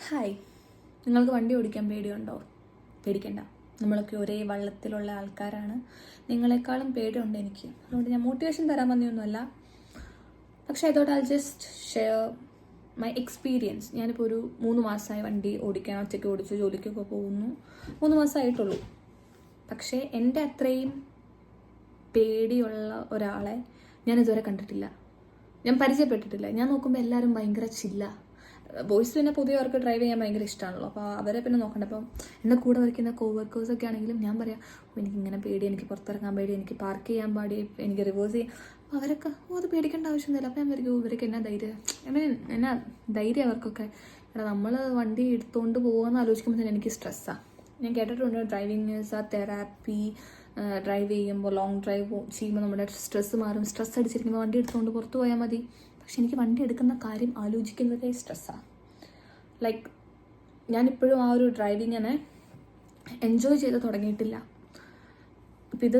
Hi, നിങ്ങൾക്ക് വണ്ടി ഓടിക്കാൻ പേടിയുണ്ടോ? പേടിക്കണ്ട, നമ്മളൊക്കെ ഒരേ വള്ളത്തിലുള്ള ആൾക്കാരാണ്. നിങ്ങളെക്കാളും പേടിയുണ്ട് എനിക്ക്. അതുകൊണ്ട് ഞാൻ മോട്ടിവേഷൻ തരാൻ വന്നൊന്നുമല്ല. പക്ഷേ I thought I just share my experience. ഞാനിപ്പോൾ ഒരു 3 മാസമായി വണ്ടി ഓടിക്കാൻ ഒറ്റയ്ക്ക് ഓടിച്ച് ജോലിക്കൊക്കെ പോകുന്നു. 3 മാസമായിട്ടുള്ളൂ. പക്ഷേ എൻ്റെ അത്രയും പേടിയുള്ള ഒരാളെ ഞാൻ ഇതുവരെ കണ്ടിട്ടില്ല, ഞാൻ പരിചയപ്പെട്ടിട്ടില്ല. ഞാൻ നോക്കുമ്പോൾ എല്ലാവരും ഭയങ്കര ചില്ല. ബോയ്സ് പിന്നെ പൊതുവെ അവർക്ക് ഡ്രൈവ് ചെയ്യാൻ ഭയങ്കര ഇഷ്ടമാണല്ലോ. അപ്പോൾ അവരെ പിന്നെ നോക്കണ്ട. അപ്പം എൻ്റെ കൂടെ വരയ്ക്കുന്ന കോവർക്കേഴ്സൊക്കെ ആണെങ്കിലും ഞാൻ പറയാം, എനിക്കിങ്ങനെ പേടി, എനിക്ക് പുറത്തിറങ്ങാൻ പേടി, എനിക്ക് പാർക്ക് ചെയ്യാൻ പാടി, എനിക്ക് റിവേഴ്സ് ചെയ്യാം. അപ്പോൾ അവരൊക്കെ അത് പേടിക്കേണ്ട ആവശ്യമൊന്നുമില്ല. അപ്പോൾ ഞാൻ വരികയോ ഇവരൊക്കെ എന്നാ ധൈര്യം, എന്നാ ധൈര്യം അവർക്കൊക്കെ. കാരണം നമ്മൾ വണ്ടി എടുത്തുകൊണ്ട് പോകുമെന്ന് ആലോചിക്കുമ്പോൾ തന്നെ എനിക്ക് സ്ട്രെസ്സാണ്. ഞാൻ കേട്ടിട്ടുണ്ട് ഡ്രൈവിങ് ഈസ് ആ തെറാപ്പി. ഡ്രൈവ് ചെയ്യുമ്പോൾ ലോങ് ഡ്രൈവ് ചെയ്യുമ്പോൾ നമ്മുടെ സ്ട്രെസ്സ് മാറും. സ്ട്രെസ് അടിച്ചിരിക്കുമ്പോൾ വണ്ടി എടുത്തുകൊണ്ട് പുറത്ത് പോയാൽ മതി. പക്ഷെ എനിക്ക് വണ്ടി എടുക്കുന്ന കാര്യം ആലോചിക്കുന്നതേ സ്ട്രെസ്സാണ്. ലൈക്ക് ഞാനിപ്പോഴും ആ ഒരു ഡ്രൈവിങ്ങിനെ എൻജോയ് ചെയ്ത് തുടങ്ങിയിട്ടില്ല. അപ്പം ഇത്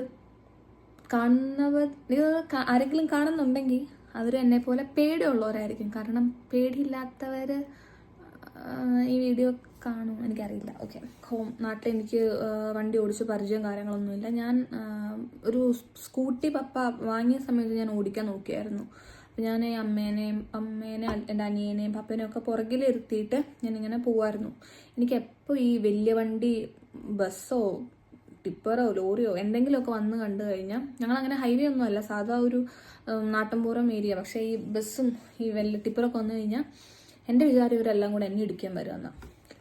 കാണുന്നവർ, ഇത് ആരെങ്കിലും കാണുന്നുണ്ടെങ്കിൽ അവർ എന്നെപ്പോലെ പേടിയുള്ളവരായിരിക്കും. കാരണം പേടിയില്ലാത്തവർ ഈ വീഡിയോ കാണും എനിക്കറിയില്ല. ഓക്കെ, നാട്ടിൽ എനിക്ക് വണ്ടി ഓടിച്ച് പരിചയം കാര്യങ്ങളൊന്നുമില്ല. ഞാൻ ഒരു സ്കൂട്ടി പപ്പ വാങ്ങിയ സമയത്ത് ഞാൻ ഓടിക്കാൻ നോക്കിയായിരുന്നു. അപ്പം ഞാൻ അമ്മേനെയും എൻ്റെ അനിയനെയും പപ്പേനെയും ഒക്കെ പുറകിലിരുത്തിയിട്ട് ഞാനിങ്ങനെ പോവായിരുന്നു. എനിക്ക് എപ്പോൾ ഈ വലിയ വണ്ടി, ബസ്സോ ടിപ്പറോ ലോറിയോ എന്തെങ്കിലുമൊക്കെ വന്ന് കണ്ടു കഴിഞ്ഞാൽ, ഞങ്ങളങ്ങനെ ഹൈവേ ഒന്നും അല്ല, സാധാ ഒരു നാട്ടിൻപുറം ഏരിയ. പക്ഷേ ഈ ബസ്സും ഈ വലിയ ടിപ്പറൊക്കെ വന്നു കഴിഞ്ഞാൽ എൻ്റെ വിചാരം ഇവരെല്ലാം കൂടെ എന്നെ ഇടിക്കാൻ വരുമെന്ന്.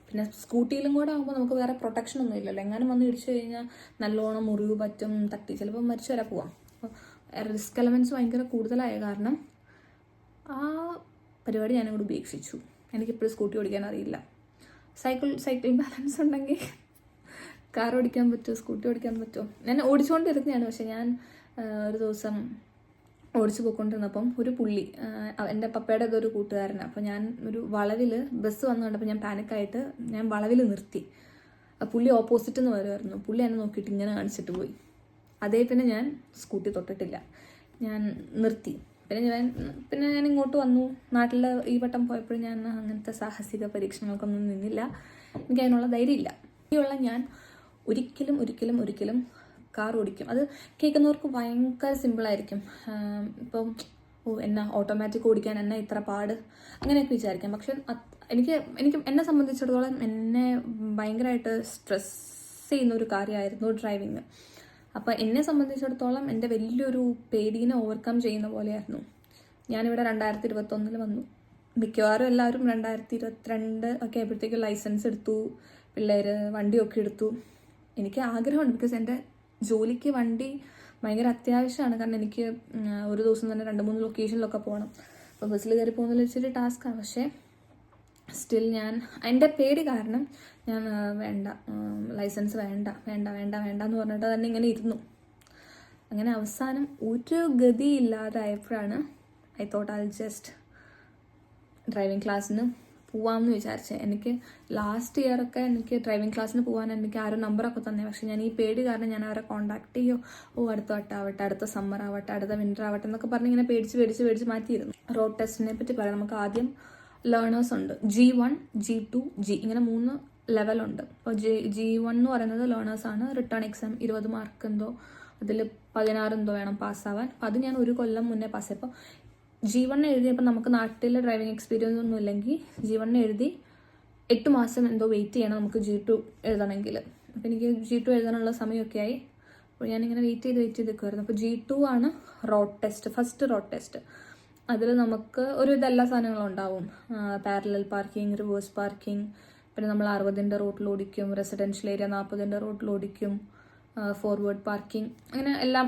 പിന്നെ സ്കൂട്ടിയിലും കൂടെ ആകുമ്പോൾ നമുക്ക് വേറെ പ്രൊട്ടക്ഷൻ ഒന്നും ഇല്ലല്ലോ. എങ്ങാനും വന്ന് ഇടിച്ചു കഴിഞ്ഞാൽ നല്ലോണം മുറിവ് പറ്റും, തട്ടി ചിലപ്പോൾ മരിച്ചു വരെ പോവാം. അപ്പോൾ റിസ്ക് എലമെൻറ്റ്സ് ഭയങ്കര കൂടുതലായ കാരണം ആ പരിപാടി ഞാനിവിടെ ഉപേക്ഷിച്ചു. എനിക്കിപ്പോഴും സ്കൂട്ടി ഓടിക്കാൻ അറിയില്ല. സൈക്കിൾ ബാലൻസ് ഉണ്ടെങ്കിൽ കാർ ഓടിക്കാൻ പറ്റുമോ, സ്കൂട്ടി ഓടിക്കാൻ പറ്റുമോ? ഞാൻ ഓടിച്ചുകൊണ്ടിരുന്നതാണ്. പക്ഷെ ഞാൻ ഒരു ദിവസം ഓടിച്ചു പോയിക്കൊണ്ടിരുന്നപ്പം ഒരു പുള്ളി, എൻ്റെ പപ്പയുടെ ഇതൊരു കൂട്ടുകാരനാണ്. അപ്പോൾ ഞാൻ ഒരു വളവിൽ ബസ് വന്നു കണ്ടപ്പോൾ ഞാൻ പാനിക്കായിട്ട് ഞാൻ വളവിൽ നിർത്തി. പുള്ളി ഓപ്പോസിറ്റ് നിന്ന് വരുമായിരുന്നു. പുള്ളി എന്നെ നോക്കിയിട്ട് ഇങ്ങനെ കാണിച്ചിട്ട് പോയി. അതേ പിന്നെ ഞാൻ സ്കൂട്ടി തൊട്ടിട്ടില്ല, ഞാൻ നിർത്തി. പിന്നെ ഞാൻ ഇങ്ങോട്ട് വന്നു. നാട്ടിൽ ഈ വട്ടം പോയപ്പോഴും ഞാൻ അങ്ങനത്തെ സാഹസിക പരീക്ഷണങ്ങൾക്കൊന്നും നിന്നില്ല. എനിക്ക് അതിനുള്ള ധൈര്യമില്ല. ഞാൻ ഒരിക്കലും കാർ ഓടിക്കും. അത് കേൾക്കുന്നവർക്ക് ഭയങ്കര സിമ്പിളായിരിക്കും. ഇപ്പം എന്നാ ഓട്ടോമാറ്റിക് ഓടിക്കാൻ എന്നാ ഇത്ര പാട് അങ്ങനെയൊക്കെ വിചാരിക്കാം. പക്ഷെ എനിക്ക് എന്നെ സംബന്ധിച്ചിടത്തോളം എന്നെ ഭയങ്കരമായിട്ട് സ്ട്രെസ് ചെയ്യുന്ന ഒരു കാര്യമായിരുന്നു ഡ്രൈവിങ്. അപ്പോൾ എന്നെ സംബന്ധിച്ചിടത്തോളം എൻ്റെ വലിയൊരു പേടീനെ ഓവർകം ചെയ്യുന്ന പോലെയായിരുന്നു. ഞാനിവിടെ 2021 വന്നു. മിക്കവാറും എല്ലാവരും 2022 ഒക്കെ ആയപ്പോഴത്തേക്കും ലൈസൻസ് എടുത്തു, പിള്ളേർ വണ്ടിയൊക്കെ എടുത്തു. എനിക്ക് ആഗ്രഹമുണ്ട്, ബിക്കോസ് എൻ്റെ ജോലിക്ക് വണ്ടി ഭയങ്കര അത്യാവശ്യമാണ്. കാരണം എനിക്ക് ഒരു ദിവസം തന്നെ 2-3 ലൊക്കേഷനിലൊക്കെ പോകണം. അപ്പോൾ ബസ്സിൽ കയറി പോകുന്നതിൽ ഇച്ചിരി ടാസ്ക്കാണ്. പക്ഷേ സ്റ്റിൽ എൻ്റെ പേടി കാരണം ഞാൻ വേണ്ട, ലൈസൻസ് വേണ്ട എന്ന് പറഞ്ഞിട്ട് തന്നെ ഇങ്ങനെ ഇരുന്നു. അങ്ങനെ അവസാനം ഒരു ഗതിയില്ലാതായപ്പോഴാണ് I thought I just driving ക്ലാസ്സിന് പോവാമെന്ന് വിചാരിച്ചത്. എനിക്ക് ലാസ്റ്റ് ഇയറൊക്കെ എനിക്ക് ഡ്രൈവിംഗ് ക്ലാസ്സിന് പോകാൻ എനിക്ക് ആരും നമ്പറൊക്കെ തന്നെ. പക്ഷേ ഞാൻ ഈ പേടി കാരണം ഞാൻ അവരെ കോൺടാക്ട് ചെയ്യോ, അടുത്ത വട്ടം ആവട്ടെ, അടുത്ത സമ്മർ ആവട്ടെ, അടുത്ത വിൻ്റർ ആവട്ടെ എന്നൊക്കെ പറഞ്ഞ് ഇങ്ങനെ പേടിച്ച് മാറ്റിയിരുന്നു. റോഡ് ടെസ്റ്റിനെ പറ്റി പറയാം. നമുക്ക് ആദ്യം ലേണേഴ്സ് ഉണ്ട്, G1, G2, G, ഇങ്ങനെ 3 ലെവലുണ്ട്. അപ്പോൾ G1 എന്ന് പറയുന്നത് ലേണേഴ്സാണ്. റിട്ടേൺ എക്സാം 20 മാർക്ക് എന്തോ, അതിൽ 16 എന്തോ വേണം പാസ്സാവാൻ. അപ്പോൾ അത് ഞാൻ 1 കൊല്ലം മുന്നേ പാസ്സായപ്പോൾ G1 എഴുതിയപ്പോൾ നമുക്ക് നാട്ടിൽ ഡ്രൈവിംഗ് എക്സ്പീരിയൻസ് ഒന്നും ഇല്ലെങ്കിൽ G1 എഴുതി 8 മാസം എന്തോ വെയിറ്റ് ചെയ്യണം നമുക്ക് G2 എഴുതണമെങ്കിൽ. അപ്പോൾ എനിക്ക് G2 എഴുതാനുള്ള സമയമൊക്കെ ആയി. അപ്പോൾ ഞാനിങ്ങനെ വെയിറ്റ് ചെയ്ത് നിൽക്കുമായിരുന്നു. അപ്പോൾ G2 ആണ് road test, first road test. അതിൽ നമുക്ക് എല്ലാ സാധനങ്ങളും ഉണ്ടാവും. പാരലൽ പാർക്കിംഗ്, റിവേഴ്സ് പാർക്കിംഗ്, പിന്നെ നമ്മൾ 60-ൻ്റെ റോഡിൽ ഓടിക്കും, റെസിഡൻഷ്യൽ ഏരിയ 40-ൻ്റെ റോഡിൽ ഓടിക്കും, ഫോർവേഡ് പാർക്കിംഗ്, അങ്ങനെ എല്ലാം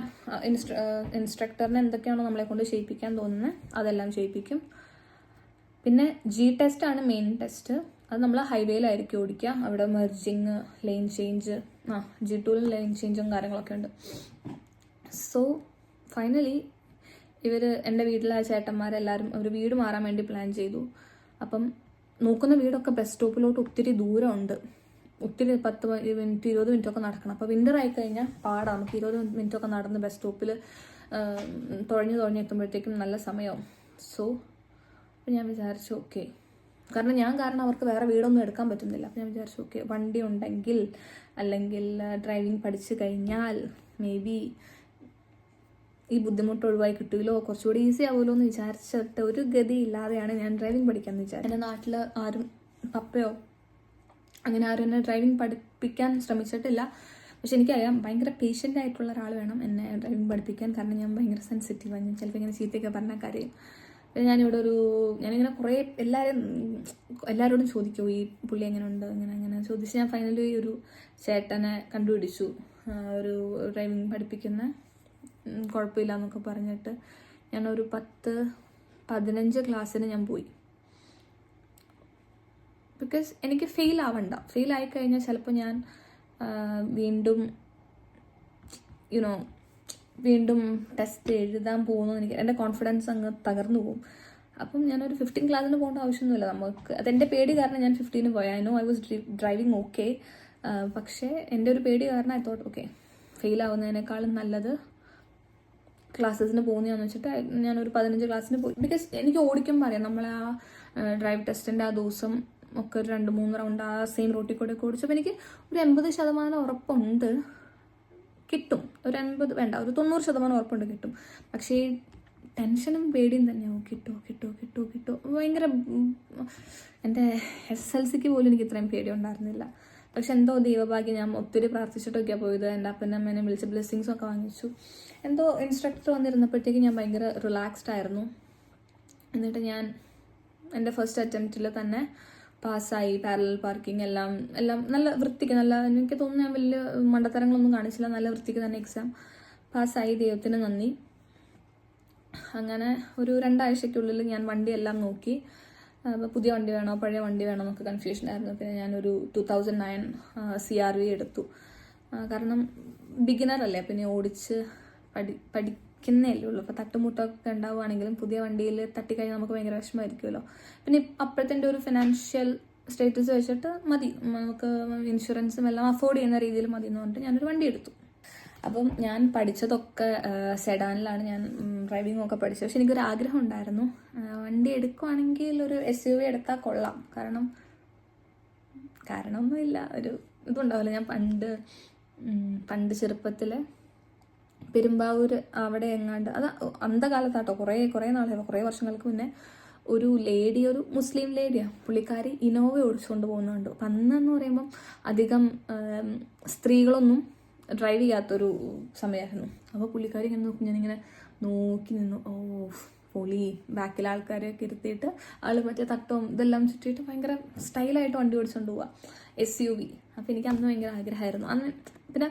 ഇൻസ്ട്രക്ടറിന് എന്തൊക്കെയാണോ നമ്മളെ കൊണ്ട് ചെയ്യിപ്പിക്കാൻ തോന്നുന്നത് അതെല്ലാം ചെയ്യിപ്പിക്കും. പിന്നെ G ടെസ്റ്റാണ് മെയിൻ ടെസ്റ്റ്. അത് നമ്മൾ ഹൈവേയിലായിരിക്കും ഓടിക്കുക. അവിടെ മെർജിങ്, ലെയിൻ ചേഞ്ച്, G2-ൽ ലെയിൻ ചേഞ്ചും കാര്യങ്ങളൊക്കെ ഉണ്ട്. സോ ഫൈനലി എൻ്റെ വീട്ടിലെ ചേട്ടന്മാരെല്ലാവരും ഒരു വീട് മാറാൻ വേണ്ടി പ്ലാൻ ചെയ്തു. അപ്പം നോക്കുന്ന വീടൊക്കെ ബസ് സ്റ്റോപ്പിലോട്ട് ഒത്തിരി ദൂരമുണ്ട്. ഒത്തിരി 10 മിനിറ്റ് 20 മിനിറ്റൊക്കെ നടക്കണം. അപ്പോൾ വിൻ്റർ ആയിക്കഴിഞ്ഞാൽ പാടാണ്. നമുക്ക് 20 മിനിറ്റൊക്കെ നടന്ന് ബസ് സ്റ്റോപ്പിൽ തുഴഞ്ഞ് എത്തുമ്പോഴത്തേക്കും നല്ല സമയമാവും. സോ അപ്പോൾ ഞാൻ വിചാരിച്ചു ഓക്കെ കാരണം ഞാൻ കാരണം അവർക്ക് വേറെ വീടൊന്നും എടുക്കാൻ പറ്റുന്നില്ല. അപ്പോൾ ഞാൻ വിചാരിച്ചു ഓക്കെ വണ്ടി ഉണ്ടെങ്കിൽ അല്ലെങ്കിൽ ഡ്രൈവിംഗ് പഠിച്ചു കഴിഞ്ഞാൽ മേ ബി ഈ ബുദ്ധിമുട്ട് ഒഴിവായി കിട്ടുമല്ലോ, കുറച്ചുകൂടി ഈസി ആവുമല്ലോ എന്ന് വിചാരിച്ചിട്ട് ഒരു ഗതി ഇല്ലാതെയാണ് ഞാൻ ഡ്രൈവിംഗ് പഠിക്കാമെന്ന് വിചാരിച്ചത്. എൻ്റെ നാട്ടിൽ ആരും പപ്പയോ അങ്ങനെ ആരും എന്നെ ഡ്രൈവിംഗ് പഠിപ്പിക്കാൻ ശ്രമിച്ചിട്ടില്ല. പക്ഷെ എനിക്കറിയാം ഭയങ്കര പേഷ്യൻ്റ് ആയിട്ടുള്ള ഒരാൾ വേണം എന്നെ ഡ്രൈവിംഗ് പഠിപ്പിക്കാൻ. കാരണം ഞാൻ ഭയങ്കര സെൻസിറ്റീവാണ്. ഞാൻ ചിലപ്പോൾ ഇങ്ങനെ ചീത്തയൊക്കെ പറഞ്ഞ കാര്യം ഞാനിവിടെ ഞാനിങ്ങനെ കുറേ എല്ലാവരോടും ചോദിക്കും ഈ പുള്ളി എങ്ങനെ ഉണ്ട് അങ്ങനെ ചോദിച്ച് ഞാൻ ഫൈനലി ഒരു ചേട്ടനെ കണ്ടുപിടിച്ചു, ഒരു ഡ്രൈവിംഗ് പഠിപ്പിക്കുന്ന, കുഴപ്പമില്ല എന്നൊക്കെ പറഞ്ഞിട്ട് ഞാനൊരു 10-15 ക്ലാസ്സിന് ഞാൻ പോയി. ബിക്കോസ് എനിക്ക് ഫെയിൽ ആയിക്കഴിഞ്ഞാൽ ചിലപ്പോൾ ഞാൻ വീണ്ടും ടെസ്റ്റ് എഴുതാൻ പോകുന്നു, എൻ്റെ കോൺഫിഡൻസ് അങ്ങ് തകർന്നു പോകും. അപ്പം ഞാനൊരു 15 ക്ലാസ്സിന് പോകേണ്ട ആവശ്യമൊന്നുമില്ല നമുക്ക്. അതെൻ്റെ പേടി കാരണം ഞാൻ 15 പോയി. I know I was driving okay. പക്ഷേ എൻ്റെ ഒരു പേടി കാരണം ഐ തോട്ട് ഓക്കെ ഫെയിൽ ആവുന്നതിനേക്കാളും നല്ലത് ക്ലാസ്സസിന് പോകുന്നതാണെന്ന് വെച്ചിട്ട് ഞാനൊരു 15 ക്ലാസ്സിന് പോയി. ബിക്കോസ് എനിക്ക് ഓടിക്കുമ്പോൾ അറിയാം നമ്മൾ ആ ഡ്രൈവ് ടെസ്റ്റിൻ്റെ ആ ദിവസം ഒക്കെ ഒരു 2-3 റൗണ്ട് ആ സെയിം റൂട്ടിൽ കൂടെ ഓടിച്ചപ്പോൾ എനിക്ക് ഒരു 80% ഉറപ്പുണ്ട് കിട്ടും. ഒരു 80 വേണ്ട, ഒരു 90% ഉറപ്പുണ്ട് കിട്ടും. പക്ഷേ ടെൻഷനും പേടിയും തന്നെയാവും കിട്ടുമോ ഭയങ്കര. എൻ്റെ SSLCക്ക് പോലും എനിക്ക് ഇത്രയും പേടി ഉണ്ടായിരുന്നില്ല. പക്ഷെ എന്തോ ദൈവഭാഗ്യം, ഞാൻ ഒത്തിരി പ്രാർത്ഥിച്ചിട്ടൊക്കെയാണ് പോയത്. എൻ്റെ അപ്പനും അമ്മേനെ വിളിച്ച് ബ്ലെസ്സിങ്സൊക്കെ വാങ്ങിച്ചു. എന്തോ ഇൻസ്ട്രക്ടർ വന്നിരുന്നപ്പോഴത്തേക്ക് ഞാൻ ഭയങ്കര റിലാക്സ്ഡ് ആയിരുന്നു. എന്നിട്ട് ഞാൻ എൻ്റെ ഫസ്റ്റ് അറ്റംപ്റ്റിൽ തന്നെ പാസ്സായി. പാരലൽ പാർക്കിംഗ് എല്ലാം നല്ല വൃത്തിക്ക്, എനിക്ക് തോന്നുന്നു ഞാൻ വലിയ മണ്ടത്തരങ്ങളൊന്നും കാണിച്ചില്ല, നല്ല വൃത്തിക്ക് തന്നെ എക്സാം പാസ്സായി. ദൈവത്തിന് നന്ദി. അങ്ങനെ ഒരു 2 ആഴ്ചയ്ക്കുള്ളിൽ ഞാൻ വണ്ടിയെല്ലാം നോക്കി. അപ്പോൾ പുതിയ വണ്ടി വേണോ പഴയ വണ്ടി വേണോ എന്നൊക്കെ കൺഫ്യൂഷൻ ആയിരുന്നു. പിന്നെ ഞാനൊരു 2009 CRV എടുത്തു. കാരണം ബിഗിനർ അല്ലേ, പിന്നെ ഓടിച്ച് പഠിക്കുന്നേ അല്ലേ ഉള്ളൂ. അപ്പോൾ തട്ടുമുട്ടൊക്കെ ഉണ്ടാവുകയാണെങ്കിലും പുതിയ വണ്ടിയിൽ തട്ടിക്കഴിഞ്ഞാൽ നമുക്ക് ഭയങ്കര വിഷമമായിരിക്കുമല്ലോ. പിന്നെ അപ്പോഴത്തെ ഒരു ഫിനാൻഷ്യൽ സ്റ്റേറ്റസ് വെച്ചിട്ട് മതി, നമുക്ക് ഇൻഷുറൻസും എല്ലാം അഫോർഡ് ചെയ്യുന്ന രീതിയിൽ മതി എന്ന് പറഞ്ഞിട്ട് ഞാനൊരു വണ്ടി എടുത്തു. അപ്പം ഞാൻ പഠിച്ചതൊക്കെ സെഡാനിലാണ് ഞാൻ ഡ്രൈവിംഗ് ഒക്കെ പഠിച്ചത്. പക്ഷെ എനിക്കൊരു ആഗ്രഹം ഉണ്ടായിരുന്നു, വണ്ടി എടുക്കുവാണെങ്കിൽ ഒരു SUV എടുത്താൽ കൊള്ളാം. കാരണമൊന്നുമില്ല, ഒരു ഇതുണ്ടാവില്ല. ഞാൻ പണ്ട് ചെറുപ്പത്തിൽ പെരുമ്പാവൂർ അവിടെ എങ്ങാണ്ട്, അത് അന്ധകാലത്താട്ടോ, കുറേ നാളെ, കുറേ വർഷങ്ങൾക്ക് മുന്നേ ഒരു മുസ്ലിം ലേഡിയാണ്, പുള്ളിക്കാരി ഇനോവ ഓടിച്ചുകൊണ്ട് പോകുന്നുണ്ട്. അപ്പം അന്നെന്ന് പറയുമ്പം അധികം സ്ത്രീകളൊന്നും ഡ്രൈവ് ചെയ്യാത്തൊരു സമയമായിരുന്നു. അപ്പോൾ പുള്ളിക്കാരി ഇങ്ങനെ ഞാനിങ്ങനെ നോക്കി നിന്നു. ഓ പൊളി, ബാക്കിലെ ആൾക്കാരെയൊക്കെ ഇരുത്തിയിട്ട് ആൾ മറ്റേ തട്ടവും ഇതെല്ലാം ചുറ്റിയിട്ട് ഭയങ്കര സ്റ്റൈലായിട്ട് വണ്ടി ഓടിച്ചുകൊണ്ട് പോവുക, SUV. അപ്പോൾ എനിക്ക് അന്ന് ഭയങ്കര ആഗ്രഹമായിരുന്നു. അന്ന് പിന്നെ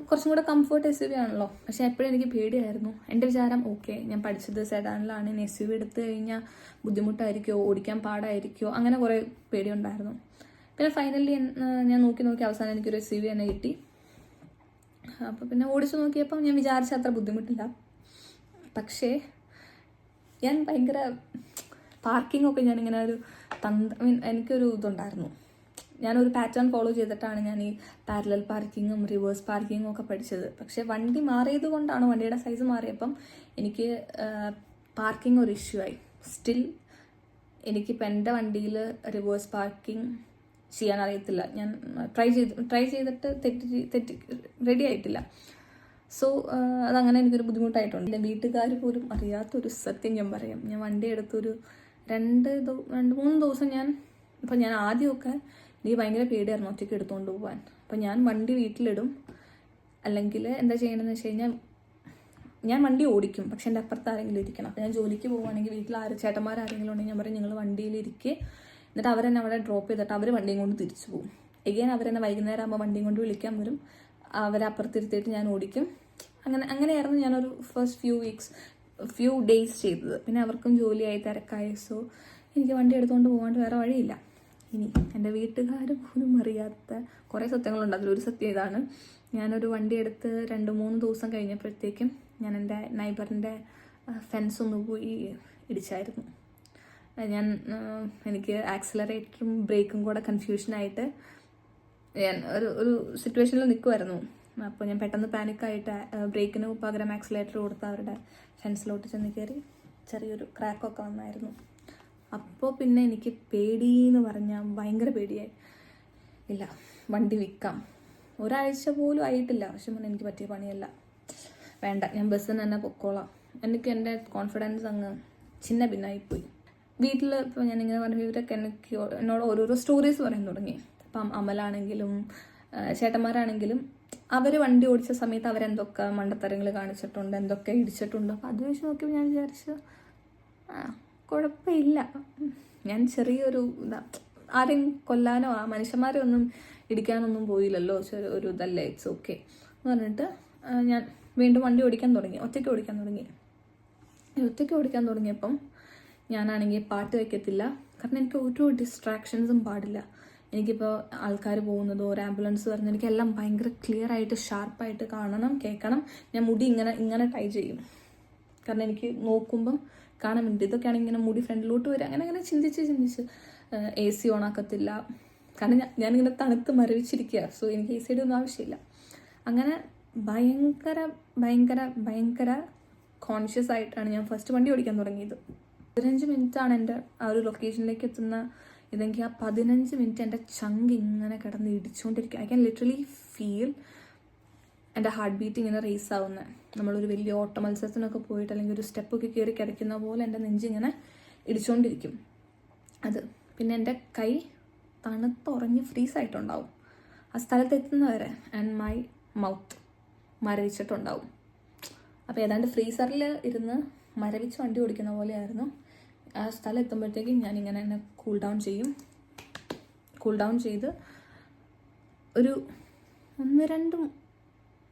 കുറച്ചും കൂടെ കംഫർട്ട് SUV ആണല്ലോ. പക്ഷെ എപ്പോഴും എനിക്ക് പേടിയായിരുന്നു. എൻ്റെ വിചാരം ഓക്കെ ഞാൻ പഠിച്ചത് സെഡാനിലാണ്, ഇനി SUV എടുത്തു കഴിഞ്ഞാൽ ബുദ്ധിമുട്ടായിരിക്കുമോ, ഓടിക്കാൻ പാടായിരിക്കുമോ, അങ്ങനെ കുറേ പേടിയുണ്ടായിരുന്നു. പിന്നെ ഫൈനലി ഞാൻ നോക്കി അവസാനം എനിക്കൊരു SUV തന്നെ കിട്ടി. അപ്പോൾ പിന്നെ ഓടിച്ചു നോക്കിയപ്പം ഞാൻ വിചാരിച്ച അത്ര ബുദ്ധിമുട്ടില്ല. പക്ഷേ ഞാൻ ഭയങ്കര പാർക്കിങ്ങൊക്കെ ഞാനിങ്ങനെ എനിക്കൊരു ഇതുണ്ടായിരുന്നു. ഞാനൊരു പാറ്റേൺ ഫോളോ ചെയ്തിട്ടാണ് ഞാൻ ഈ പാരലൽ പാർക്കിങ്ങും റിവേഴ്സ് പാർക്കിങ്ങും ഒക്കെ പഠിച്ചത്. പക്ഷേ വണ്ടി മാറിയത് കൊണ്ടാണ്, വണ്ടിയുടെ സൈസ് മാറിയപ്പം എനിക്ക് പാർക്കിംഗ് ഒരു ഇഷ്യൂ ആയി. സ്റ്റിൽ എനിക്കിപ്പോൾ എൻ്റെ വണ്ടിയിൽ റിവേഴ്സ് പാർക്കിംഗ് ചെയ്യാൻ അറിയത്തില്ല. ഞാൻ ട്രൈ ചെയ്തിട്ട് തെറ്റി റെഡി ആയിട്ടില്ല. സോ അതങ്ങനെ എനിക്കൊരു ബുദ്ധിമുട്ടായിട്ടുണ്ട്. എൻ്റെ വീട്ടുകാർ പോലും അറിയാത്തൊരു സത്യം ഞാൻ പറയാം. ഞാൻ വണ്ടി എടുത്തൊരു 2-3 ദിവസം ഞാൻ ആദ്യമൊക്കെ എനിക്ക് ഭയങ്കര പേടിയായിരുന്നു ഒറ്റയ്ക്ക് എടുത്തുകൊണ്ട് പോകാൻ. അപ്പം ഞാൻ വണ്ടി വീട്ടിലിടും, അല്ലെങ്കിൽ എന്താ ചെയ്യണമെന്ന് വെച്ച് കഴിഞ്ഞാൽ ഞാൻ വണ്ടി ഓടിക്കും, പക്ഷെ എൻ്റെ അപ്പുറത്ത് ആരെങ്കിലും ഇരിക്കണം. അപ്പം ഞാൻ ജോലിക്ക് പോകുവാണെങ്കിൽ വീട്ടിൽ ചേട്ടന്മാരാരെങ്കിലും ഉണ്ടെങ്കിൽ ഞാൻ പറയും നിങ്ങൾ വണ്ടിയിലിരിക്കുക, എന്നിട്ട് അവരെന്നെ അവിടെ ഡ്രോപ്പ് ചെയ്തിട്ട് അവർ വണ്ടിയും കൊണ്ട് തിരിച്ചു പോകും. എഗെയിൻ അവരെന്നെ വൈകുന്നേരം ആകുമ്പോൾ വണ്ടിയും കൊണ്ട് വിളിക്കാൻ വരും, അവരെ അപ്പുറത്തിരുത്തിയിട്ട് ഞാൻ ഓടിക്കും. അങ്ങനെയായിരുന്നു ഞാനൊരു ഫസ്റ്റ് ഫ്യൂ ഡേയ്സ് ചെയ്തത്. പിന്നെ അവർക്കും ജോലിയായി തിരക്കായി. സോ എനിക്ക് വണ്ടി എടുത്തുകൊണ്ട് പോകാണ്ട് വേറെ വഴിയില്ല. ഇനി എൻ്റെ വീട്ടുകാർ പോലും അറിയാത്ത കുറേ സത്യങ്ങളുണ്ട്. അതിലൊരു സത്യം ഇതാണ്, ഞാനൊരു വണ്ടി എടുത്ത് 2-3 ദിവസം കഴിഞ്ഞപ്പോഴത്തേക്കും ഞാൻ എൻ്റെ നൈബറിൻ്റെ ഫെൻസ് ഒന്ന് പോയി ഇടിച്ചായിരുന്നു. എനിക്ക് ആക്സിലറേറ്ററും ബ്രേക്കും കൂടെ കൺഫ്യൂഷനായിട്ട് ഞാൻ ഒരു സിറ്റുവേഷനിൽ നിൽക്കുമായിരുന്നു. അപ്പോൾ ഞാൻ പെട്ടെന്ന് പാനിക്കായിട്ട് ബ്രേക്കിന് പകരം ആക്സിലേറ്റർ കൊടുത്ത് അവരുടെ ഫെൻസിലോട്ട് ചെന്ന് കയറി ചെറിയൊരു ക്രാക്കൊക്കെ വന്നായിരുന്നു. അപ്പോൾ പിന്നെ എനിക്ക് പേടിയെന്ന് പറഞ്ഞാൽ ഭയങ്കര പേടിയായി. ഇല്ല, വണ്ടി വിൽക്കാം. ഒരാഴ്ച പോലും ആയിട്ടില്ല. പക്ഷെ എനിക്ക് പറ്റിയ പണിയല്ല, വേണ്ട, ഞാൻ ബസ്സിന് തന്നെ പൊക്കോളാം. എനിക്ക് എൻ്റെ കോൺഫിഡൻസ് അങ്ങ് ചിന്ന ഭിന്നായിപ്പോയി. വീട്ടിൽ ഇപ്പോൾ ഞാനിങ്ങനെ പറഞ്ഞു, ഇവരൊക്കെ എന്നോട് ഓരോരോ സ്റ്റോറീസ് പറയാൻ തുടങ്ങി. ഇപ്പം അമലാണെങ്കിലും ചേട്ടന്മാരാണെങ്കിലും അവർ വണ്ടി ഓടിച്ച സമയത്ത് അവരെന്തൊക്കെ മണ്ടത്തരങ്ങൾ കാണിച്ചിട്ടുണ്ട്, എന്തൊക്കെ ഇടിച്ചിട്ടുണ്ട്. അപ്പോൾ അത് വെച്ച് നോക്കിയപ്പോൾ ഞാൻ വിചാരിച്ചു കുഴപ്പമില്ല, ഞാൻ ചെറിയൊരു ആരെയും കൊല്ലാനോ മനുഷ്യന്മാരെ ഒന്നും ഇടിക്കാനൊന്നും പോയില്ലല്ലോ, ഒരു ഇതല്ലേ, ഇറ്റ്സ് ഓക്കെ എന്ന് പറഞ്ഞിട്ട് ഞാൻ വീണ്ടും വണ്ടി ഓടിക്കാൻ തുടങ്ങി. ഒറ്റയ്ക്ക് ഓടിക്കാൻ തുടങ്ങിയപ്പം ഞാനാണെങ്കിൽ പാട്ട് വയ്ക്കത്തില്ല. കാരണം എനിക്ക് ഒരു ഡിസ്ട്രാക്ഷൻസും പാടില്ല. എനിക്കിപ്പോൾ ആൾക്കാർ പോകുന്നതോ ഒരു ആംബുലൻസ് വരുന്നത് എനിക്കെല്ലാം ഭയങ്കര ക്ലിയർ ആയിട്ട് ഷാർപ്പായിട്ട് കാണണം, കേൾക്കണം. ഞാൻ മുടി ഇങ്ങനെ ടൈ ചെയ്യും. കാരണം എനിക്ക് നോക്കുമ്പം കാണാൻ വേണ്ടി. ഇതൊക്കെയാണെങ്കിൽ ഇങ്ങനെ മുടി ഫ്രണ്ടിലോട്ട് വരും. അങ്ങനെ ചിന്തിച്ച് AC ഓണാക്കത്തില്ല. കാരണം ഞാനിങ്ങനെ തണുത്ത് മരവിച്ചിരിക്കുക. സോ എനിക്ക് ACയുടെ ഒന്നും ആവശ്യമില്ല. അങ്ങനെ ഭയങ്കര കോൺഷ്യസ് ആയിട്ടാണ് ഞാൻ ഫസ്റ്റ് വണ്ടി ഓടിക്കാൻ തുടങ്ങിയത്. 15 മിനിറ്റാണ് എൻ്റെ ആ ഒരു ലൊക്കേഷനിലേക്ക് എത്തുന്ന ഇതെങ്കിൽ ആ 15 മിനിറ്റ് എൻ്റെ ചങ്ക് ഇങ്ങനെ കിടന്ന് ഇടിച്ചുകൊണ്ടിരിക്കുക. ഐ ക്യാൻ ലിറ്ററലി ഫീൽ എൻ്റെ ഹാർട്ട് ബീറ്റ് ഇങ്ങനെ റേസ് ആവുന്നത്. നമ്മളൊരു വലിയ ഓട്ട മത്സരത്തിനൊക്കെ പോയിട്ട് അല്ലെങ്കിൽ ഒരു സ്റ്റെപ്പൊക്കെ കയറി കിടക്കുന്ന പോലെ എൻ്റെ നെഞ്ചിങ്ങനെ ഇടിച്ചുകൊണ്ടിരിക്കും. അത് പിന്നെ എൻ്റെ കൈ തണുത്തുറങ്ങി ഫ്രീസായിട്ടുണ്ടാവും ആ സ്ഥലത്ത് എത്തുന്നവരെ. ആൻഡ് മൈ മൗത്ത് മരവിച്ചിട്ടുണ്ടാവും. അപ്പോൾ ഏതാണ്ട് ഫ്രീസറിൽ ഇരുന്ന് മരവിച്ച് വണ്ടി ഓടിക്കുന്ന പോലെയായിരുന്നു. ആ സ്ഥലം എത്തുമ്പോഴത്തേക്കും ഞാനിങ്ങനെ എന്നെ കൂൾ ഡൗൺ ചെയ്ത് ഒരു 1-2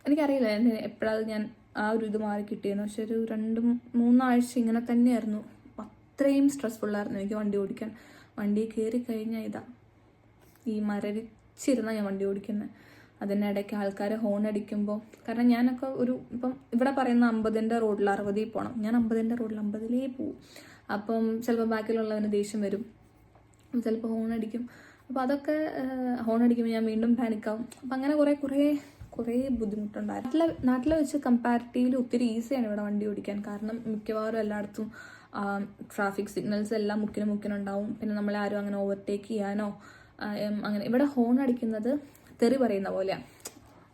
എനിക്കറിയില്ല എപ്പോഴാണ് ഞാൻ ആ ഒരു ഇത് മാറി കിട്ടിയെന്ന്. പക്ഷെ ഒരു 2-3 ആഴ്ച ഇങ്ങനെ തന്നെയായിരുന്നു. അത്രയും സ്ട്രെസ്ഫുള്ളായിരുന്നു എനിക്ക് വണ്ടി ഓടിക്കാൻ. വണ്ടി കയറി കഴിഞ്ഞാൽ ഈ മരവിച്ചിരുന്ന ഞാൻ വണ്ടി ഓടിക്കുന്നത്. അതിനിടയ്ക്ക് ആൾക്കാർ ഹോൺ അടിക്കുമ്പോൾ, കാരണം ഞാനൊക്കെ ഇപ്പം ഇവിടെ പറയുന്ന 50-ൻ്റെ റോഡിൽ 60-ൽ പോകണം. ഞാൻ 50-ൻ്റെ റോഡിൽ 50-ലേ പോവും. അപ്പം ചിലപ്പോൾ ബാക്കിലുള്ളവന് ദേഷ്യം വരും, ചിലപ്പോൾ ഹോൺ അടിക്കും. അപ്പോൾ അതൊക്കെ ഹോൺ അടിക്കുമ്പോൾ ഞാൻ വീണ്ടും പാനിക്കാവും. അപ്പം അങ്ങനെ കുറേ ബുദ്ധിമുട്ടുണ്ടായിരുന്നു. നാട്ടിൽ വെച്ച് കമ്പാരിറ്റീവ്ലി ഒത്തിരി ഈസിയാണ് ഇവിടെ വണ്ടി ഓടിക്കാൻ. കാരണം മിക്കവാറും എല്ലായിടത്തും ട്രാഫിക് സിഗ്നൽസ് എല്ലാം മുക്കിനുണ്ടാവും. പിന്നെ നമ്മളെ ആരും അങ്ങനെ ഓവർടേക്ക് ചെയ്യാനോ അങ്ങനെ. ഇവിടെ ഹോൺ അടിക്കുന്നത് തെറി പറയുന്ന പോലെയാണ്.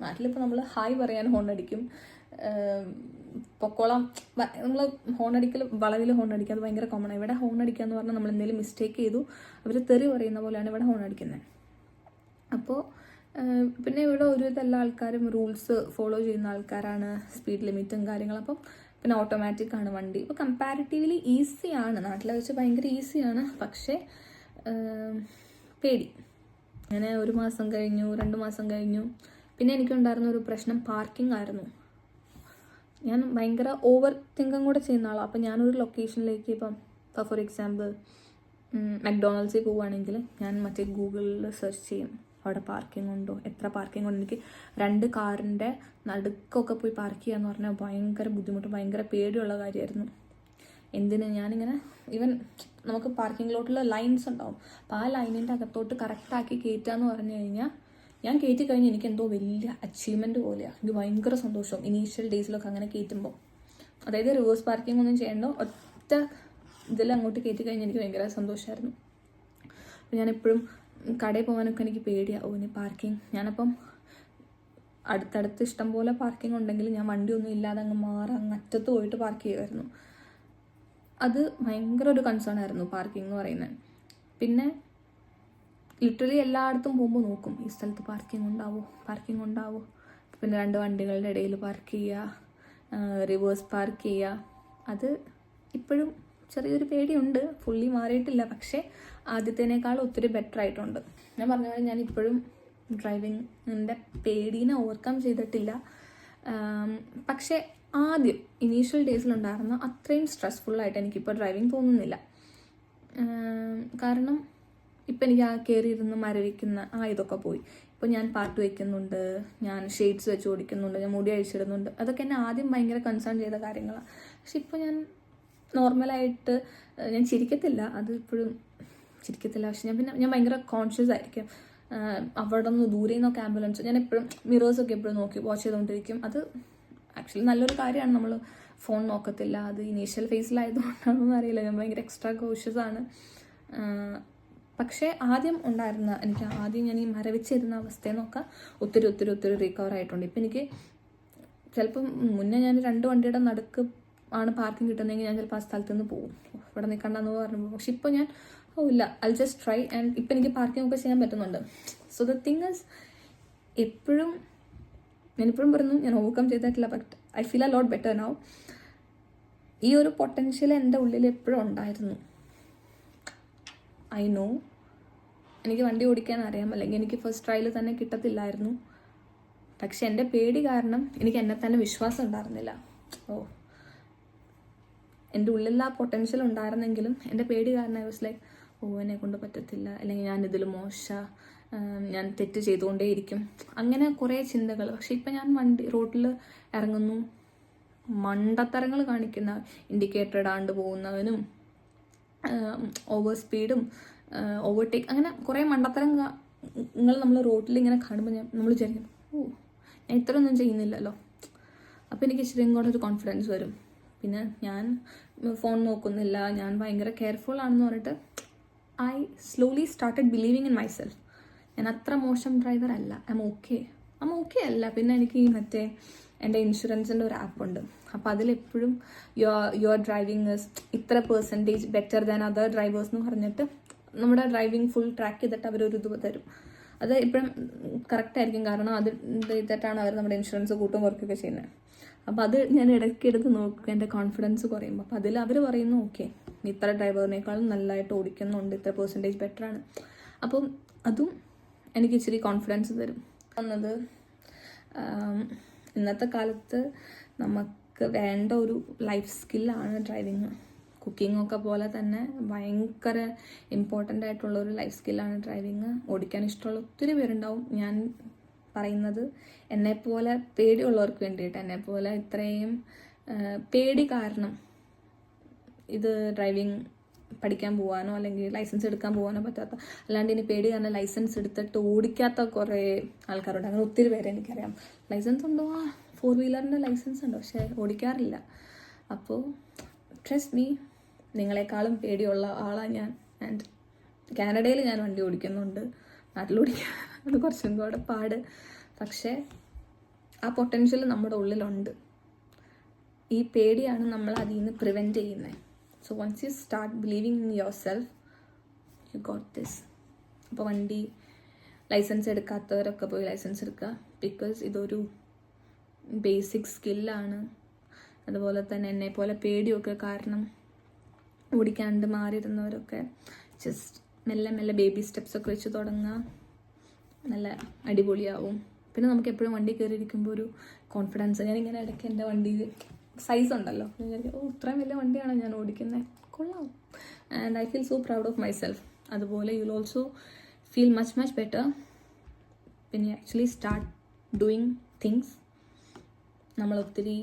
നാട്ടിലിപ്പോൾ നമ്മൾ ഹായ് പറയാൻ ഹോൺ അടിക്കും, പൊക്കോളം നമ്മൾ ഹോൺ അടിക്കൽ, വളവിൽ ഹോൺ അടിക്കുക, അത് ഭയങ്കര കോമൺ. ഇവിടെ ഹോൺ അടിക്കുക എന്ന് പറഞ്ഞാൽ നമ്മൾ എന്തെങ്കിലും മിസ്റ്റേക്ക് ചെയ്തു അവർ തെറി പറയുന്ന പോലെയാണ് ഇവിടെ ഹോൺ അടിക്കുന്നത്. അപ്പോൾ പിന്നെ ഇവിടെ ഒരുവിധം എല്ലാ ആൾക്കാരും റൂൾസ് ഫോളോ ചെയ്യുന്ന ആൾക്കാരാണ്, സ്പീഡ് ലിമിറ്റും കാര്യങ്ങളും. അപ്പം പിന്നെ ഓട്ടോമാറ്റിക് ആണ് വണ്ടി. ഇപ്പോൾ കമ്പാരിറ്റീവ്ലി ഈസിയാണ്, നാട്ടിലെ വെച്ച് ഭയങ്കര ഈസിയാണ്. പക്ഷേ പേടി. അങ്ങനെ 1 മാസം കഴിഞ്ഞു, 2 മാസം കഴിഞ്ഞു. പിന്നെ എനിക്കുണ്ടായിരുന്ന ഒരു പ്രശ്നം പാർക്കിംഗ് ആയിരുന്നു. ഞാൻ ഭയങ്കര ഓവർ തിങ്കും കൂടെ ചെയ്യുന്ന ആളാണ്. അപ്പം ഞാനൊരു ലൊക്കേഷനിലേക്ക് ഇപ്പം ഫോർ എക്സാമ്പിൾ മക്ഡൊണാൾഡ്സിൽ പോവുകയാണെങ്കിൽ ഞാൻ മറ്റേ ഗൂഗിളിൽ സെർച്ച് ചെയ്യും അവിടെ പാർക്കിംഗ് ഉണ്ടോ, എത്ര പാർക്കിംഗ് ഉണ്ട്. എനിക്ക് 2 കാറിൻ്റെ നടുക്കൊക്കെ പോയി പാർക്ക് ചെയ്യാന്ന് പറഞ്ഞാൽ ഭയങ്കര ബുദ്ധിമുട്ട്, ഭയങ്കര പേടിയുള്ള കാര്യമായിരുന്നു. എന്തിന് ഞാനിങ്ങനെ ഈവൻ നമുക്ക് പാർക്കിംഗ് ലോട്ടിൽ ലൈൻസ് ഉണ്ടാവും. അപ്പോൾ ആ ലൈനിൻ്റെ അകത്തോട്ട് കറക്റ്റാക്കി കയറ്റുകയെന്ന് പറഞ്ഞു കഴിഞ്ഞാൽ ഞാൻ കയറ്റി കഴിഞ്ഞ് എനിക്ക് എന്തോ വലിയ അച്ചീവ്മെൻറ്റ് പോലെയാണ്. എനിക്ക് ഭയങ്കര സന്തോഷം ഇനീഷ്യൽ ഡേയ്സിലൊക്കെ അങ്ങനെ കയറ്റുമ്പോൾ. അതായത് റിവേഴ്സ് പാർക്കിംഗ് ഒന്നും ചെയ്യേണ്ട, ഒറ്റ ഇതിൽ അങ്ങോട്ട് കയറ്റി കഴിഞ്ഞാൽ എനിക്ക് ഭയങ്കര സന്തോഷമായിരുന്നു. അപ്പോൾ ഞാനെപ്പോഴും കടയിൽ പോകാനൊക്കെ എനിക്ക് പേടിയാവും ഇനി പാർക്കിംഗ്. ഞാനപ്പം അടുത്തടുത്ത് ഇഷ്ടം പോലെ പാർക്കിംഗ് ഉണ്ടെങ്കിൽ ഞാൻ വണ്ടിയൊന്നും ഇല്ലാതെ അങ്ങ് അറ്റത്ത് പോയിട്ട് പാർക്ക് ചെയ്യുമായിരുന്നു. അത് ഭയങ്കര ഒരു കൺസേൺ ആയിരുന്നു പാർക്കിംഗ് എന്ന് പറയുന്നത്. പിന്നെ ലിറ്ററലി എല്ലായിടത്തും പോകുമ്പോൾ നോക്കും ഈ സ്ഥലത്ത് പാർക്കിംഗ് ഉണ്ടാവോ. പിന്നെ 2 വണ്ടികളുടെ ഇടയിൽ പാർക്ക് ചെയ്യുക, റിവേഴ്സ് പാർക്ക് ചെയ്യുക. അത് ഇപ്പോഴും ചെറിയൊരു പേടിയുണ്ട്, ഫുള്ളി മാറിയിട്ടില്ല. പക്ഷേ ആദ്യത്തേനേക്കാൾ ഒത്തിരി ബെറ്റർ ആയിട്ടുണ്ട്. ഞാൻ പറഞ്ഞ പോലെ ഞാൻ ഇപ്പോഴും ഡ്രൈവിങ്ങിൻ്റെ പേടീനെ ഓവർകം ചെയ്തിട്ടില്ല. പക്ഷേ ആദ്യം ഇനീഷ്യൽ ഡേയ്സിലുണ്ടായിരുന്ന അത്രയും സ്ട്രെസ്ഫുള്ളായിട്ട് എനിക്കിപ്പോൾ ഡ്രൈവിംഗ് തോന്നുന്നില്ല. കാരണം ഇപ്പം എനിക്ക് ആ കയറിയിരുന്ന് മരവിക്കുന്ന ഇതൊക്കെ പോയി. ഇപ്പോൾ ഞാൻ പാട്ട് വയ്ക്കുന്നുണ്ട്, ഞാൻ ഷെയ്ഡ്സ് വെച്ച് ഓടിക്കുന്നുണ്ട്, ഞാൻ മുടി അഴിച്ചിടുന്നുണ്ട്. അതൊക്കെ എന്നെ ആദ്യം ഭയങ്കര കൺസേൺ ചെയ്ത കാര്യങ്ങളാണ്. പക്ഷെ ഇപ്പോൾ ഞാൻ നോർമലായിട്ട് ഞാൻ ചിരിക്കത്തില്ല, അത് ഇപ്പോഴും ചിരിക്കത്തില്ല. പക്ഷെ ഞാൻ ഭയങ്കര കോൺഷ്യസ് ആയിരിക്കും. അവിടെ നിന്ന് ദൂരെ നിന്നൊക്കെ ആംബുലൻസ്, ഞാൻ എപ്പോഴും മിറേഴ്സൊക്കെ എപ്പോഴും നോക്കി വാച്ച് ചെയ്തുകൊണ്ടിരിക്കും. അത് ആക്ച്വലി നല്ലൊരു കാര്യമാണ്. നമ്മൾ ഫോൺ നോക്കത്തില്ല. അത് ഇനീഷ്യൽ ഫേസിലായതുകൊണ്ടാണെന്ന് അറിയില്ല, ഞാൻ ഭയങ്കര എക്സ്ട്രാ കോഷ്യസ് ആണ്. പക്ഷേ ആദ്യം ഉണ്ടായിരുന്ന ആദ്യം ഞാൻ ഈ മരവിച്ചിരുന്ന അവസ്ഥയിൽ നിന്നൊക്കെ ഒത്തിരി ഒത്തിരി ഒത്തിരി റീകവർ ആയിട്ടുണ്ട്. ഇപ്പം എനിക്ക് ചിലപ്പം മുന്നേ ഞാൻ 2 വണ്ടിയുടെ നടുക്ക് ആണ് പാർക്കിംഗ് കിട്ടുന്നതെങ്കിൽ ഞാൻ ചിലപ്പോൾ ആ സ്ഥലത്ത് നിന്ന് പോകും, ഇവിടെ നിൽക്കണ്ടെന്ന് പറഞ്ഞു. പക്ഷെ ഇപ്പോൾ ഞാൻ ഇല്ല, ഐ ജസ്റ്റ് ട്രൈ. ആൻഡ് ഇപ്പം എനിക്ക് പാർക്കിംഗ് ഒക്കെ ചെയ്യാൻ പറ്റുന്നുണ്ട്. സോ ദ തിങ് ഇസ്, ഞാനിപ്പോഴും പറഞ്ഞു ഞാൻ ഓവർകം ചെയ്തിട്ടില്ല, but I feel a lot better now. ഈ ഒരു പൊട്ടൻഷ്യൽ എൻ്റെ ഉള്ളിൽ എപ്പോഴും ഉണ്ടായിരുന്നു. ഐ നോ എനിക്ക് വണ്ടി ഓടിക്കാൻ അറിയാം, അല്ലെങ്കിൽ എനിക്ക് ഫസ്റ്റ് ട്രയൽ തന്നെ കിട്ടത്തില്ലായിരുന്നു. പക്ഷെ എൻ്റെ പേടി കാരണം എനിക്ക് എന്നെ തന്നെ വിശ്വാസം ഉണ്ടായിരുന്നില്ല. എൻ്റെ ഉള്ളിൽ ആ പൊട്ടൻഷ്യൽ ഉണ്ടായിരുന്നെങ്കിലും എൻ്റെ പേടി കാരണം ഐ വാസ് ലൈക്ക്, എന്നെ കൊണ്ട് പറ്റത്തില്ല, അല്ലെങ്കിൽ ഞാനിതിൽ ഞാൻ തെറ്റ് ചെയ്തുകൊണ്ടേയിരിക്കും, അങ്ങനെ കുറേ ചിന്തകൾ. പക്ഷെ ഇപ്പം ഞാൻ റോഡിൽ ഇറങ്ങുന്നു, മണ്ടത്തരങ്ങൾ കാണിക്കുന്ന, ഇൻഡിക്കേറ്റർ ഇടാണ്ട് പോകുന്നവനും, ഓവർ സ്പീഡും ഓവർടേക്ക്, അങ്ങനെ കുറേ മണ്ടത്തരങ്ങൾ നമ്മൾ റോഡിൽ ഇങ്ങനെ കാണുമ്പോൾ നമ്മൾ വിചാരിക്കും, ഞാൻ ഇത്രയൊന്നും ചെയ്യുന്നില്ലല്ലോ. അപ്പോൾ എനിക്ക് ഇച്ചിരി കൂടെ ഒരു കോൺഫിഡൻസ് വരും. പിന്നെ ഞാൻ ഫോൺ നോക്കുന്നില്ല, ഞാൻ ഭയങ്കര കെയർഫുൾ ആണെന്ന് പറഞ്ഞിട്ട് I slowly started believing in myself. ഞാൻ അത്ര മോശം ഡ്രൈവർ അല്ല, ഐ എം ഓക്കെ അല്ല. പിന്നെ എനിക്ക് ഈ എൻ്റെ ഇൻഷുറൻസിൻ്റെ ഒരു ആപ്പുണ്ട്. അപ്പോൾ അതിലെപ്പോഴും യുവർ ഡ്രൈവിംഗ് ഇസ് ഇത്ര % ബെറ്റർ ദാൻ അതർ ഡ്രൈവേഴ്സ് എന്ന് പറഞ്ഞിട്ട് നമ്മുടെ ഡ്രൈവിംഗ് ഫുൾ ട്രാക്ക് ചെയ്തിട്ട് അവരൊരു ഇത് തരും. അത് ഇപ്പോഴും കറക്റ്റായിരിക്കും, കാരണം അത് ചെയ്തിട്ടാണ് അവർ നമ്മുടെ ഇൻഷുറൻസ് കൂട്ടും കുറയ്ക്കുകയൊക്കെ ചെയ്യുന്നത്. അപ്പോൾ അത് ഞാൻ ഇടയ്ക്കെടുത്ത് നോക്കുക എൻ്റെ കോൺഫിഡൻസ് കുറയുമ്പോൾ. അപ്പോൾ അതിൽ അവർ പറയുന്നു, ഓക്കെ ഇത്ര ഡ്രൈവറിനേക്കാളും നല്ലതായിട്ട് ഓടിക്കുന്നുണ്ട്, ഇത്ര % ബെറ്ററാണ്. അപ്പം അതും എനിക്ക് ഇച്ചിരി കോൺഫിഡൻസ് തരും. എന്നത് ഇന്നത്തെ കാലത്ത് നമുക്ക് വേണ്ട ഒരു ലൈഫ് സ്കില്ലാണ് ഡ്രൈവിങ്. കുക്കിങ്ങൊക്കെ പോലെ തന്നെ ഭയങ്കര ഇമ്പോർട്ടൻ്റ് ആയിട്ടുള്ള ഒരു ലൈഫ് സ്കില്ലാണ് ഡ്രൈവിങ്. ഓടിക്കാൻ ഇഷ്ടമുള്ള ഒത്തിരി പേരുണ്ടാവും. ഞാൻ പറയുന്നത് എന്നെപ്പോലെ പേടിയുള്ളവർക്ക് വേണ്ടിയിട്ട്, എന്നെപ്പോലെ ഇത്രയും പേടി കാരണം ഇത് ഡ്രൈവിങ് പഠിക്കാൻ പോകാനോ അല്ലെങ്കിൽ ലൈസൻസ് എടുക്കാൻ പോകാനോ പറ്റാത്ത, അല്ലാണ്ട് ഇനി പേടി കാരണം ലൈസൻസ് എടുത്തിട്ട് ഓടിക്കാത്ത കുറേ ആൾക്കാരുണ്ട്. അങ്ങനെ ഒത്തിരി പേരെ എനിക്കറിയാം. ലൈസൻസ് ഉണ്ടോ, 4 വീലറിൻ്റെ ലൈസൻസ് ഉണ്ടോ, പക്ഷേ ഓടിക്കാറില്ല. അപ്പോൾ ട്രസ്റ്റ് മീ, നിങ്ങളെക്കാളും പേടിയുള്ള ആളാണ് ഞാൻ. ആൻഡ് കാനഡയിൽ ഞാൻ വണ്ടി ഓടിക്കുന്നുണ്ട്, നാട്ടിലോടിക്കാൻ അത് കുറച്ചും കൂടെ പാട്. പക്ഷേ ആ പൊട്ടൻഷ്യൽ നമ്മുടെ ഉള്ളിലുണ്ട്. ഈ പേടിയാണ് നമ്മൾ അതിൽ നിന്ന് പ്രിവെൻറ്റ് ചെയ്യുന്നത്. So once you start believing in yourself, you got this. അപ്പോൾ വണ്ടി ലൈസൻസ് എടുക്കാത്തവരൊക്കെ പോയി ലൈസൻസ് എടുക്കുക. ബിക്കോസ് ഇതൊരു ബേസിക് സ്കില്ലാണ്. അതുപോലെ തന്നെ എന്നെപ്പോലെ പേടിയൊക്കെ കാരണം ഓടിക്കാണ്ട് മാറിയിരുന്നവരൊക്കെ ജസ്റ്റ് മെല്ലെ മെല്ലെ ബേബി സ്റ്റെപ്സൊക്കെ വെച്ച് തുടങ്ങുക, നല്ല അടിപൊളിയാവും. പിന്നെ നമുക്ക് എപ്പോഴും വണ്ടി കയറിയിരിക്കുമ്പോൾ ഒരു കോൺഫിഡൻസ്. ഞാനിങ്ങനെ ഇടയ്ക്ക് എൻ്റെ വണ്ടി സൈസ് ഉണ്ടല്ലോ, ഇത്രയും വലിയ വണ്ടിയാണ് ഞാൻ ഓടിക്കുന്നത്, കൊള്ളാം. And I feel so proud of myself. അതുപോലെ you will also feel much better when you actually start doing things. നമ്മൾ ഒത്തിരി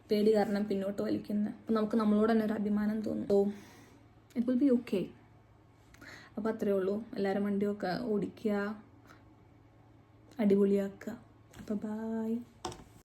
പേടി കാരണം പിന്നോട്ട് വലിക്കുന്നത്. അപ്പം നമുക്ക് നമ്മളോട് തന്നെ ഒരു അഭിമാനം തോന്നും. So it will be okay. അപ്പോൾ അത്രയേ ഉള്ളൂ. എല്ലാവരും വണ്ടിയൊക്കെ ഓടിക്കുക, അടിപൊളിയാക്കുക. അപ്പോൾ ബൈ.